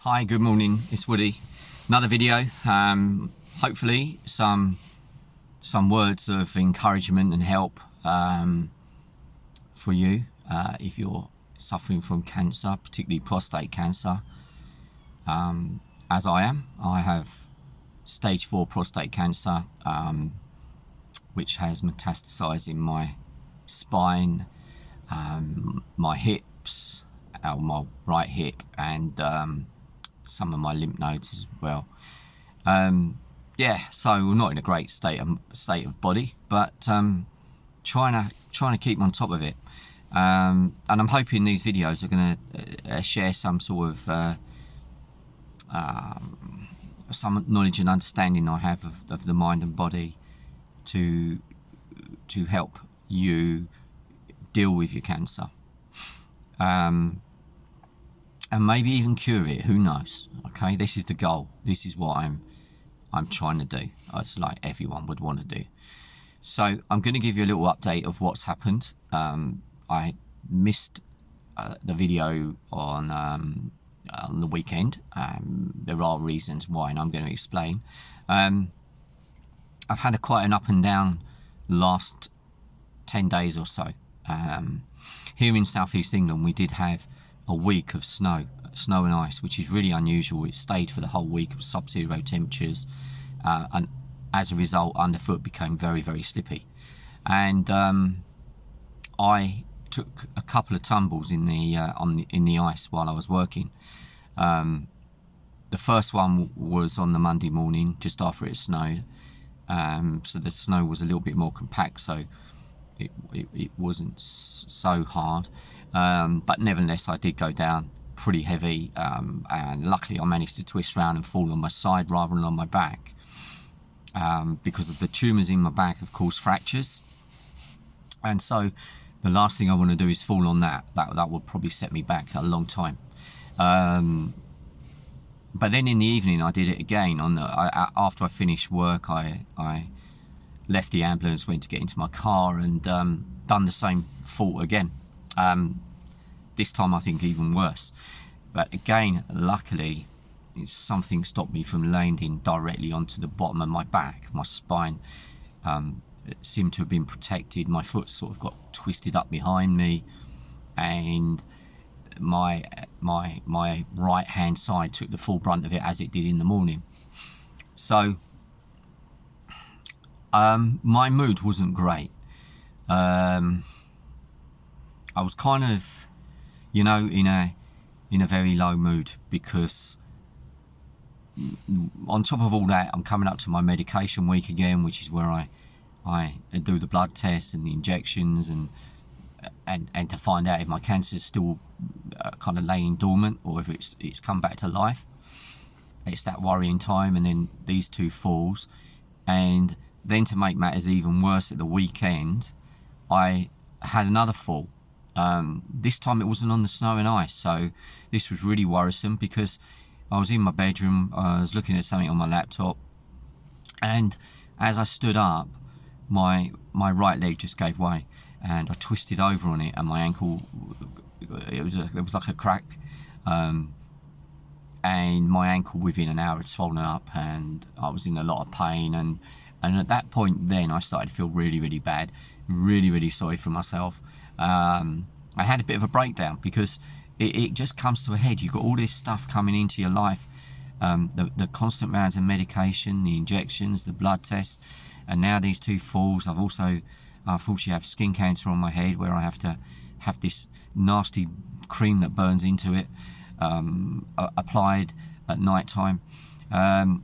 Hi, good morning, it's Woody. Another video, hopefully some words of encouragement and help for you if you're suffering from cancer, particularly prostate cancer. As I am, I have stage 4 prostate cancer, which has metastasized in my spine, my hips, my right hip, and some of my lymph nodes as well. Yeah, so we're not in a great state of body, but trying to keep on top of it. And I'm hoping these videos are going to share some sort of some knowledge and understanding I have of the mind and body to help you deal with your cancer. And maybe even cure it, who knows? Okay, this is the goal. This is what I'm trying to do. It's like everyone would want to do. So I'm going to give you a little update of what's happened. I missed the video on the weekend. There are reasons why, and I'm going to explain. I've had quite an up and down last 10 days or so. Here in southeast England, we did have a week of snow and ice, which is really unusual. It stayed for the whole week of sub-zero temperatures, and as a result, underfoot became very, very slippy. And I took a couple of tumbles in the ice while I was working. The first one was on the Monday morning, just after it snowed. So the snow was a little bit more compact, so it wasn't so hard. But nevertheless, I did go down pretty heavy, and luckily I managed to twist around and fall on my side rather than on my back, because of the tumours in my back have caused fractures. And so the last thing I want to do is fall on that would probably set me back a long time. But then in the evening I did it again. After I finished work, I left the ambulance, went to get into my car, and done the same fault again. This time I think even worse. But again, luckily, something stopped me from landing directly onto the bottom of my back. My spine seemed to have been protected. My foot sort of got twisted up behind me, and my right hand side took the full brunt of it, as it did in the morning. So my mood wasn't great. I was kind of, in a very low mood, because on top of all that, I'm coming up to my medication week again, which is where I do the blood tests and the injections, and to find out if my cancer is still kind of laying dormant or if it's come back to life. It's that worrying time. And then these two falls, and then to make matters even worse, at the weekend I had another fall. This time it wasn't on the snow and ice, so this was really worrisome, because I was in my bedroom, I was looking at something on my laptop, and as I stood up, my right leg just gave way, and I twisted over on it, and my ankle, there was like a crack, and my ankle within an hour had swollen up, and I was in a lot of pain, and at that point then I started to feel really, really bad, really, really sorry for myself. I had a bit of a breakdown, because it just comes to a head. You've got all this stuff coming into your life, the constant rounds of medication, the injections, the blood tests, and now these two falls. I've also unfortunately have skin cancer on my head, where I have to have this nasty cream that burns into it applied at night time, and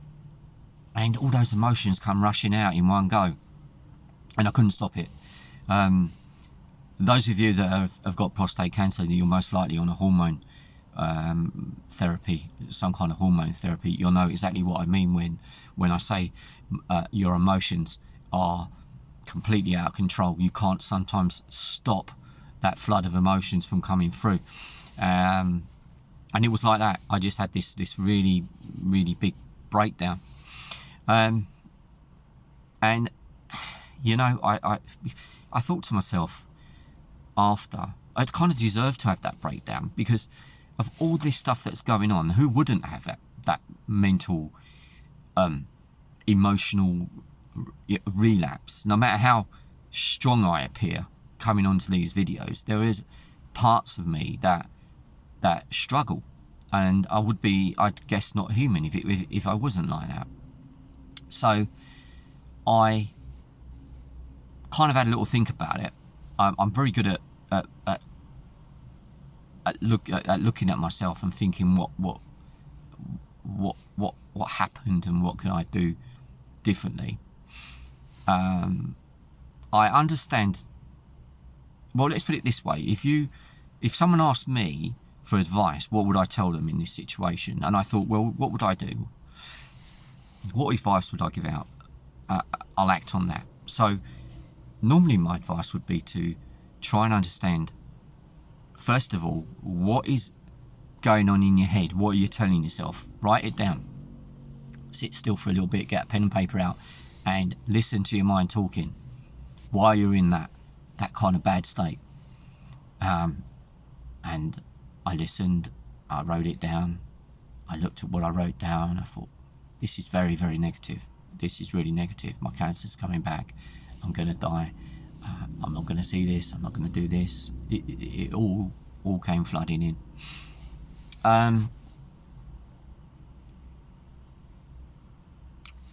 all those emotions come rushing out in one go, and I couldn't stop it. Those of you that have got prostate cancer, you're most likely on a hormone therapy, some kind of hormone therapy. You'll know exactly what I mean when I say your emotions are completely out of control. You can't sometimes stop that flood of emotions from coming through, and it was like that. I just had this really, really big breakdown, and I thought to myself, after, I'd kind of deserved to have that breakdown, because of all this stuff that's going on, who wouldn't have that mental, emotional relapse? No matter how strong I appear coming onto these videos, there is parts of me that struggle, and I'd guess, not human if I wasn't like that. So I kind of had a little think about it. I'm very good at looking at myself and thinking what happened and what can I do differently. I understand. Well, let's put it this way: if someone asked me for advice, what would I tell them in this situation? And I thought, well, what would I do? What advice would I give out? I'll act on that. So normally my advice would be to try and understand, first of all, what is going on in your head. What are you telling yourself? Write it down. Sit still for a little bit, get a pen and paper out, and listen to your mind talking while you're in that kind of bad state. And I listened, I wrote it down, I looked at what I wrote down, I thought, this is very, very negative. This is really negative. My cancer's coming back. I'm going to die. I'm not going to see this. I'm not going to do this. It all came flooding in.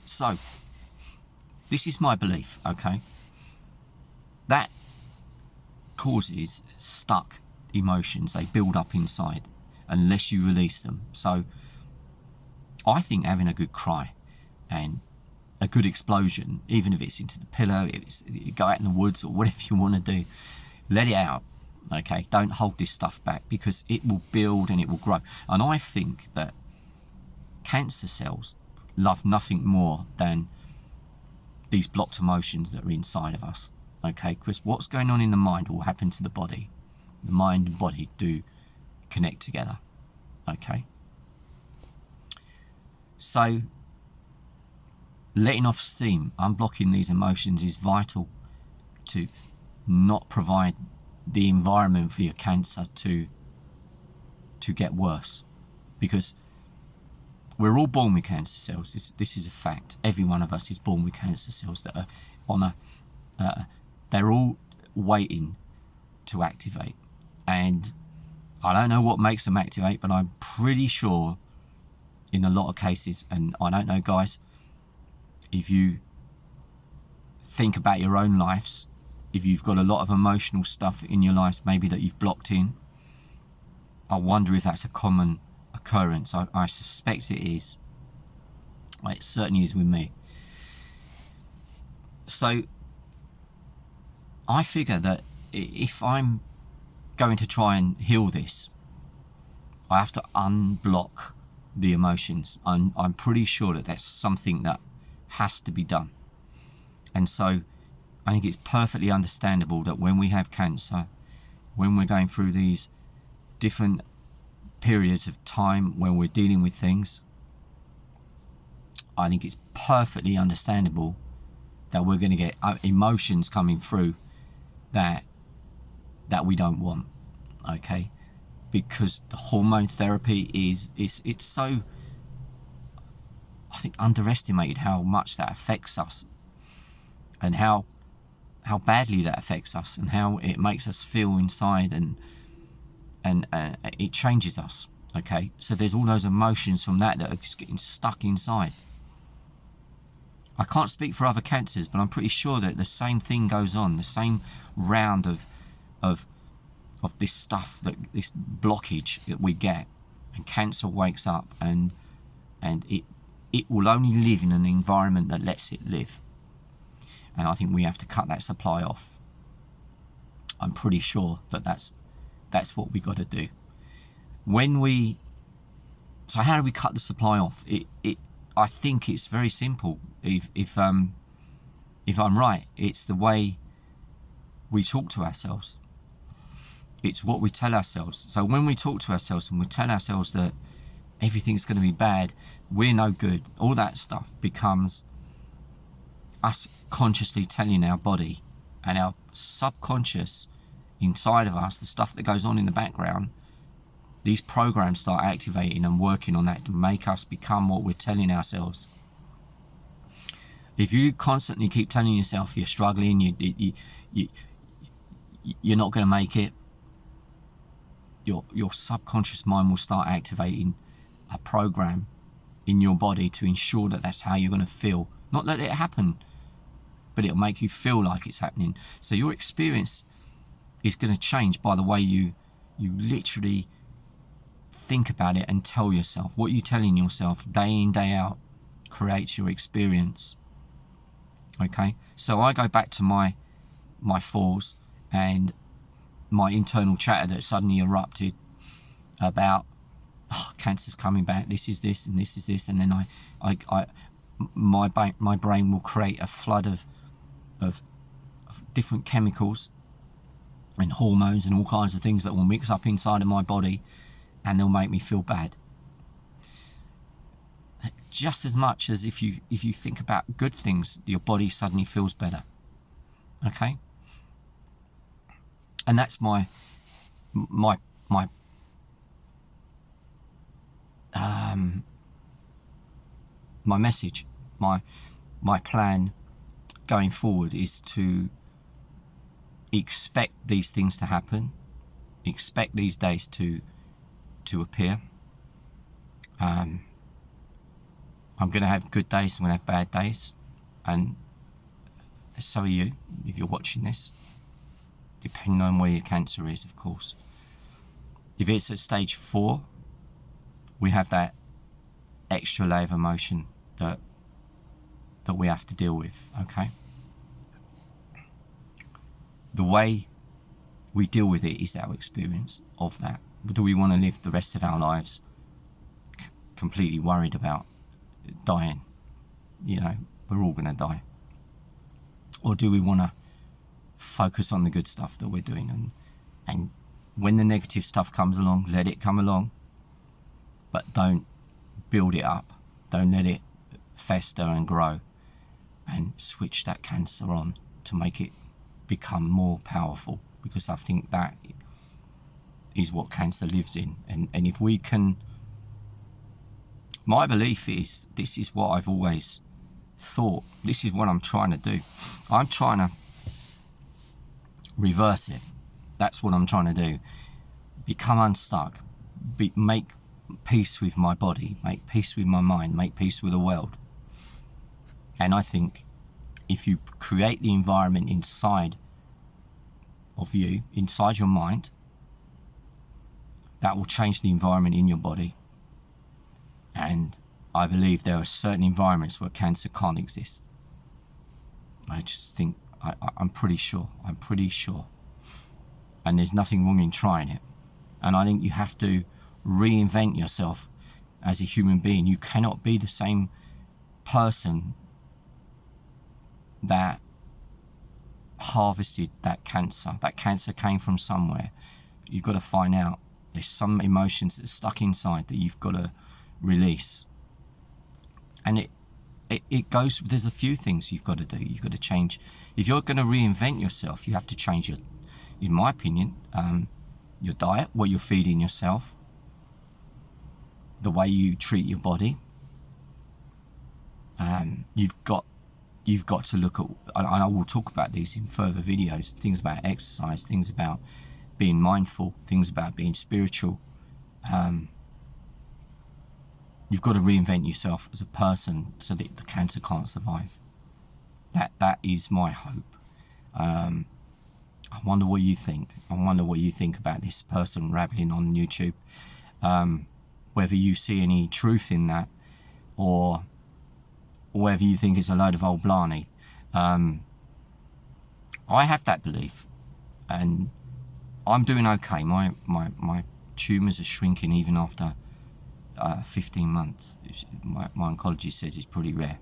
So, this is my belief, okay? That causes stuck emotions. They build up inside unless you release them. So, I think having a good cry and a good explosion, even if it's into the pillow, if it's, you go out in the woods or whatever you want to do, let it out, okay? Don't hold this stuff back, because it will build and it will grow. And I think that cancer cells love nothing more than these blocked emotions that are inside of us, okay? Because what's going on in the mind will happen to the body. The mind and body do connect together, okay? So letting off steam, unblocking these emotions is vital to not provide the environment for your cancer to get worse, because we're all born with cancer cells. This is a fact. Every one of us is born with cancer cells that are on they're all waiting to activate. And I don't know what makes them activate, but I'm pretty sure in a lot of cases, and I don't know, guys, if you think about your own lives, if you've got a lot of emotional stuff in your lives maybe that you've blocked in, I wonder if that's a common occurrence. I suspect it is. It certainly is with me. So I figure that if I'm going to try and heal this, I have to unblock the emotions. I'm pretty sure that that's something that has to be done. And so I think it's perfectly understandable that when we have cancer, when we're going through these different periods of time when we're dealing with things, I think it's perfectly understandable that we're going to get emotions coming through that we don't want, okay? Because the hormone therapy it's so, I think, underestimated how much that affects us, and how badly that affects us, and how it makes us feel inside, and it changes us, okay? So there's all those emotions from that are just getting stuck inside. I can't speak for other cancers, but I'm pretty sure that the same thing goes on, the same round of this stuff, this blockage that we get, and cancer wakes up, and it will only live in an environment that lets it live. And I think we have to cut that supply off. I'm pretty sure that that's what we got to do. So how do we cut the supply off? I think it's very simple. If I'm right, it's the way we talk to ourselves. It's what we tell ourselves. So when we talk to ourselves and we tell ourselves that everything's going to be bad, we're no good, all that stuff becomes us consciously telling our body, and our subconscious inside of us, the stuff that goes on in the background, these programs start activating and working on that to make us become what we're telling ourselves. If you constantly keep telling yourself you're struggling, you're not going to make it, your subconscious mind will start activating a program in your body to ensure that that's how you're going to feel. Not let it happen, but it'll make you feel like it's happening. So your experience is going to change by the way you literally think about it and tell yourself. What you're telling yourself day in, day out creates your experience. Okay, so I go back to my falls and my internal chatter that suddenly erupted about, oh, cancer's coming back, this is this and this is this, and then my brain will create a flood of different chemicals and hormones and all kinds of things that will mix up inside of my body, and they'll make me feel bad. Just as much as if you think about good things, your body suddenly feels better. Okay? And that's my message, my plan going forward is to expect these things to happen, expect these days to appear. I'm going to have good days, I'm going to have bad days, and so are you if you're watching this, depending on where your cancer is, of course. If it's at stage 4, we have that extra layer of emotion that we have to deal with, okay? The way we deal with it is our experience of that. Do we want to live the rest of our lives completely worried about dying? You know, we're all going to die. Or do we want to focus on the good stuff that we're doing, and when the negative stuff comes along, let it come along, but don't build it up, don't let it fester and grow, and switch that cancer on to make it become more powerful, because I think that is what cancer lives in. And if we can, my belief is, this is what I've always thought, this is what I'm trying to do. I'm trying to reverse it. That's what I'm trying to do. Become unstuck, make peace with my body, make peace with my mind, make peace with the world. And I think if you create the environment inside of you, inside your mind, that will change the environment in your body. And I believe there are certain environments where cancer can't exist. I just think, I'm pretty sure. And there's nothing wrong in trying it. And I think you have to reinvent yourself as a human being. You cannot be the same person that harvested that cancer. That cancer came from somewhere. You've got to find out. There's some emotions that are stuck inside that you've got to release. And it goes, there's a few things you've got to do. You've got to change. If you're going to reinvent yourself, you have to change in my opinion, your diet, what you're feeding yourself, the way you treat your body. You've got to look at, and I will talk about these in further videos, things about exercise, things about being mindful, things about being spiritual. You've got to reinvent yourself as a person so that the cancer can't survive. That is my hope. I wonder what you think. I wonder what you think about this person rattling on YouTube. Whether you see any truth in that, or whether you think it's a load of old blarney. I have that belief, and I'm doing okay. My tumours are shrinking even after 15 months. My oncologist says it's pretty rare.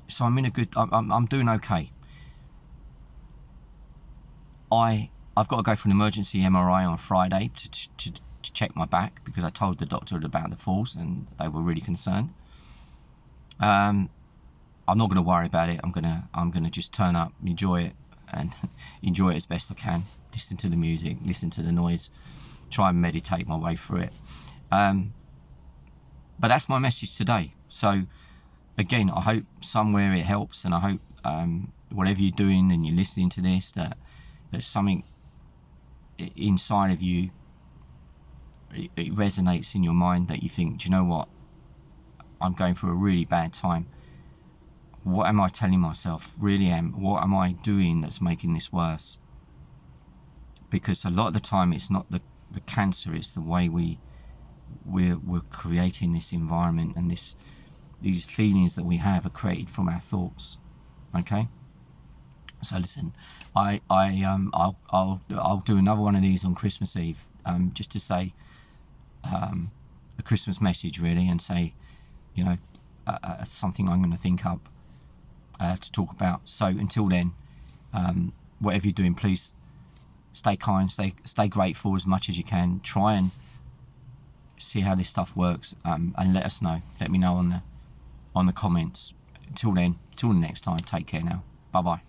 So I'm in a good. I'm doing okay. I've got to go for an emergency MRI on Friday to check my back, because I told the doctor about the falls and they were really concerned. I'm not going to worry about it. I'm gonna just turn up, enjoy it, and enjoy it as best I can. listen to the music, listen to the noise, try and meditate my way through it. But that's my message today. So again, I hope somewhere it helps, and I hope whatever you're doing and you're listening to this, that something inside of you, it resonates in your mind, that you think, do you know what, I'm going through a really bad time. What am I telling myself? Really what am I doing that's making this worse? Because a lot of the time it's not the cancer, it's the way we're creating this environment, and these feelings that we have are created from our thoughts. Okay? So listen, I'll do another one of these on Christmas Eve, just to say a Christmas message really, and say, you know, something I'm going to think up to talk about. So until then, whatever you're doing, please stay kind, stay grateful as much as you can. Try and see how this stuff works, and let us know. Let me know on the comments. Until then, till the next time, take care now. Bye bye.